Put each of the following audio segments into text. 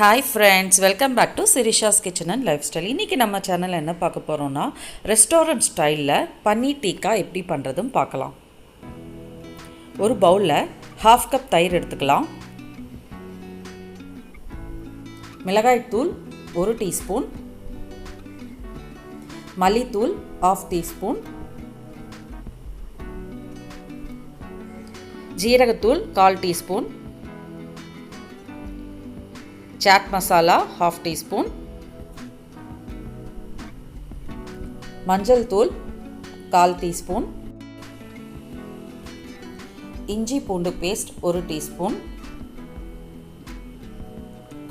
Hi friends, welcome back to Sirisha's kitchen and life style. இன்றைக்கி நம்ம சேனலில் என்ன பார்க்க போகிறோன்னா, ரெஸ்டாரண்ட் ஸ்டைலில் பன்னீர் டிக்கா எப்படி பண்ணுறதுன்னு பார்க்கலாம். ஒரு பவுலில் 1/2 கப் தயிர் எடுத்துக்கலாம். மிளகாய்த்தூள் 1 டீஸ்பூன், மல்லித்தூள் 1/2 டீஸ்பூன், ஜீரகத்தூள் 1/4 டீஸ்பூன், चाट मसाला 1/2 टीस्पून, मंजल तूल 1/4 टीस्पून, इंजी पूंडु पेस्ट 1 टीस्पून,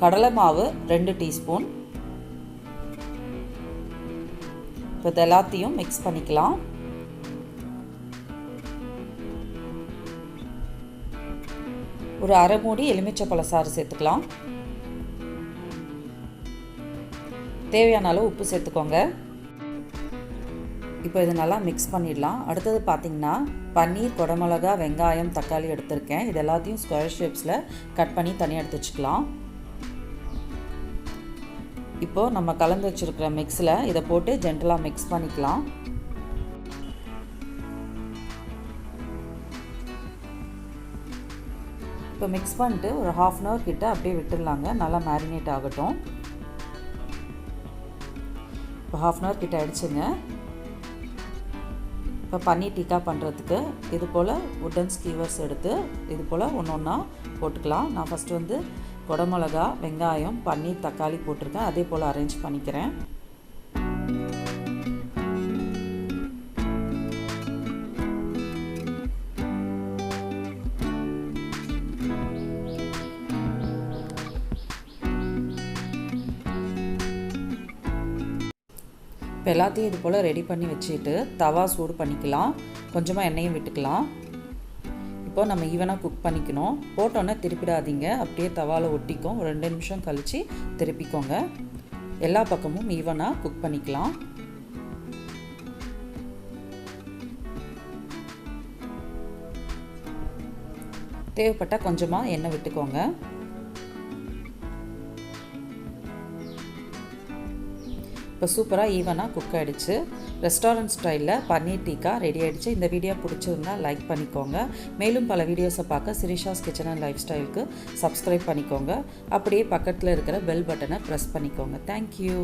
கடலை மாவு 2 டீஸ்பூன். இப்போ எல்லாத்தையும் மிக்ஸ் பண்ணிக்கலாம். ஒரு அரை மூடி எலுமிச்சை பழச்சாறு சேர்த்துக்கலாம். தேவையான அளவு உப்பு சேர்த்துக்கோங்க. இப்போ இது நல்லா மிக்ஸ் பண்ணிடலாம். அடுத்தது பார்த்திங்கன்னா பன்னீர், குடமிளகா, வெங்காயம், தக்காளி எடுத்திருக்கேன். இது எல்லாத்தையும் ஸ்கொயர் ஷேப்ஸில் கட் பண்ணி தனியாக எடுத்து வச்சுக்கலாம். இப்போது நம்ம கலந்து வச்சுருக்கிற மிக்ஸில் இதை போட்டு ஜென்டலாக மிக்ஸ் பண்ணிக்கலாம். இப்போ மிக்ஸ் பண்ணிட்டு ஒரு 1/2 அன் ஹவர் கிட்ட அப்படியே விட்டுடலாங்க. நல்லா மேரினேட் ஆகட்டும். இப்போ 1/2 அன் ஹவர் கிட்ட ஆகிடுச்சுங்க. இப்போ பன்னீர் டிக்கா பண்ணுறதுக்கு இது போல் வுட்டன் ஸ்கீவர்ஸ் எடுத்து இது போல் ஒன்று ஒன்றா போட்டுக்கலாம். நான் ஃபஸ்ட்டு வந்து குடமிளகா, வெங்காயம், பன்னீர், தக்காளி போட்டிருக்கேன். அதே போல் அரேஞ்ச் பண்ணிக்கிறேன். இப்போ எல்லாத்தையும் இது போல் ரெடி பண்ணி வச்சுட்டு தவா சூடு பண்ணிக்கலாம். கொஞ்சமாக எண்ணெயும் விட்டுக்கலாம். இப்போ நம்ம ஈவனாக குக் பண்ணிக்கணும். போட்டோன்னே திருப்பிடாதீங்க, அப்படியே தவாவில் ஒட்டிக்கும். ஒரு 2 நிமிஷம் கழித்து திருப்பிக்கோங்க. எல்லா பக்கமும் ஈவனாக குக் பண்ணிக்கலாம். தேவைப்பட்டால் கொஞ்சமாக எண்ணெய் விட்டுக்கோங்க. இப்போ சூப்பராக ஈவனாக குக் ஆகிடுச்சு. ரெஸ்டாரண்ட் ஸ்டைலில் பன்னீர் டிக்கா ரெடி ஆகிடுச்சு. இந்த வீடியோ பிடிச்சிருந்தா லைக் பண்ணிக்கோங்க. மேலும் பல வீடியோஸை பார்க்க சிரிஷாஸ் கிச்சன் அண்ட் லைஃப் ஸ்டைலுக்கு சப்ஸ்கிரைப் பண்ணிக்கோங்க. அப்படியே பக்கத்தில் இருக்கிற பெல் பட்டனை ப்ரெஸ் பண்ணிக்கோங்க. தேங்க்யூ.